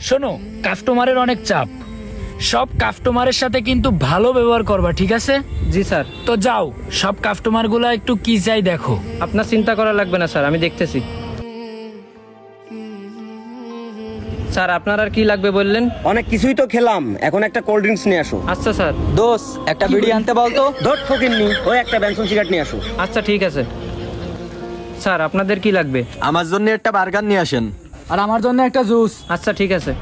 শোনো, কাস্টমারের অনেক চাপ, সব কাস্টমারের সাথে কিন্তু ভালো ব্যবহার করবা, ঠিক আছে? জি স্যার। তো যাও, সব কাস্টমার গুলা একটু কি চাই দেখো। আপনার চিন্তা করা লাগবে না স্যার, আমি দেখতেছি। স্যার আপনার আর কি লাগবে বললেন? অনেক কিছুই তো খেলাম, এখন একটা কোল্ড ড্রিঙ্কস নিয়ে আসো। আচ্ছা স্যার। দোষ, একটা বিড়ি আনতে বলতো। ধর ঠকিননি, ওই একটা বেনসন সিগারেট নিয়ে আসো। আচ্ছা ঠিক আছে। স্যার আপনাদের কি লাগবে? আমার জন্য একটা বার্গার নিয়ে আসেন। আর আমার জন্য একটা জুস। আচ্ছা ঠিক আছে।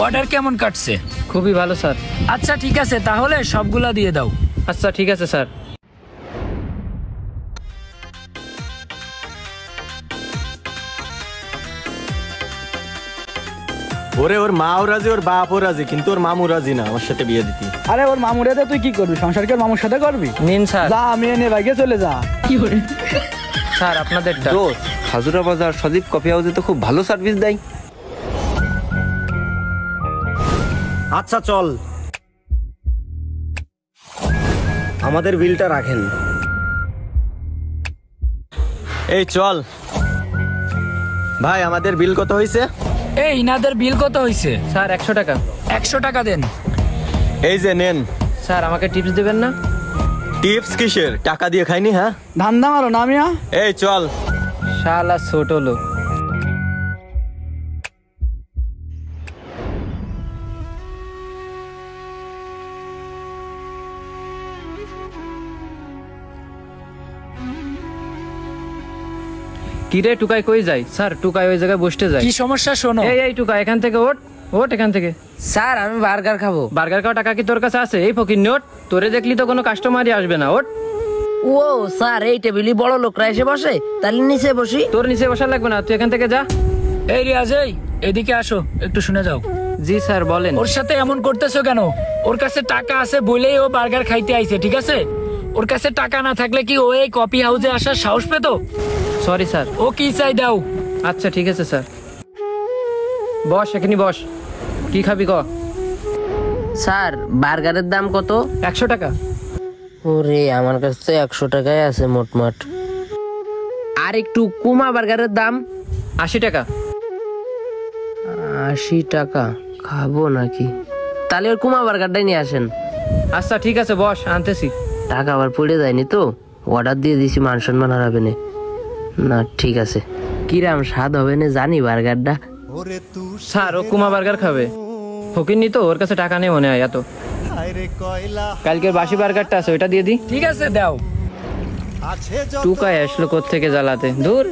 অর্ডার কেমন কাটছে? খুবই ভালো স্যার। আচ্ছা ঠিক আছে, তাহলে সবগুলা দিয়ে দাও। আচ্ছা ঠিক আছে স্যার। ওরে ওর মাও রাজি, ওর বাপও রাজি, কিন্তু ওর মামু রাজি না আমার সাথে বিয়ে দিতে। আরে ওর মামুরে তুই কি করবি? সংসার কি ওর মামুর সাথে করবি? নিন স্যার। যা, আমি এনে বাইকে চলে যা। স্যার আপনাদেরটা। দোষ, হাজুরা বাজার সদীপ কফি হাউসে তো খুব ভালো সার্ভিস দেয়। আচ্ছা চল, আমাদের বিলটা রাখেন। এই চল ভাই, আমাদের বিল কত হয়েছে? এই ইনাদের বিল কত হয়েছে? স্যার 100 টাকা। 100 টাকা দেন। এই যে নেন। স্যার আমাকে টিপস দেবেন না? টিপস কিসের? টাকা দিয়ে খাইনি? হ্যাঁ ধান্দা মারো না মিয়া। এই চল। শালা ছোট লোক। কিরে টুকাই কই যাই? স্যার টুকাই ওই জায়গায় বসতে যায়। কি সমস্যা শোনো। এই টুকাই এখান থেকে ওঠ, ওঠ এখান থেকে। স্যার আমি বার্গার খাবো। বার্গার খাওয়া টাকা কি তোর কাছে আছে? এই ফকির নোট, তোরে দেখলি তো কোনো কাস্টমারই আসবে না। ওঠ। ও স্যার, এই টেবিলই বড় লোকরা এসে বসে, তাহলে নিচে বসি। তোর নিচে বসা লাগবে না, তুই এখান থেকে যা। এই রিয়াজ, এই এদিকে আসো, একটু শুনে যাও। জি স্যার বলেন। ওর সাথে এমন করতেছো কেন? ওর কাছে টাকা আছে বলেই ও বার্গার খাইতে আইছে, ঠিক আছে? ওর কাছে টাকা না থাকলে কি ও এই কফি হাউসে আসার সাহস পেত? Sorry sir. ও কি চাই দাও। আচ্ছা ঠিক আছে স্যার। বস, এখানে বস। কি খাবি ক? স্যার বার্গারের দাম কত? 100 টাকা। ওরে আমার কাছে 100 টাকাই আছে মোটমাট। আর একটু কুমা বার্গারের দাম? 80 টাকা। 80 টাকা খাবো নাকি? তাহলে ওর কুমা বার্গারটাই নিয়ে আসেন। আচ্ছা ঠিক আছে বস, আনতেছি। টাকা আবার পড়ে যায়নি তো? অর্ডার দিয়ে দিছি, মান সম্মান হারাবে না। না ঠিক আছে। কিরাম স্বাদ হবে না জানি বার্গারটা। স্যার ও কুমা বার্গার খাবে। ফকির নি তো, ওর কাছে টাকা নেই মনে হয় এত। কালকের বাসি বার্গারটা আছে, ওইটা দিয়ে দি। ঠিক আছে দাও। টুকায় আসলো কোত্থেকে জ্বালাতে, দূর।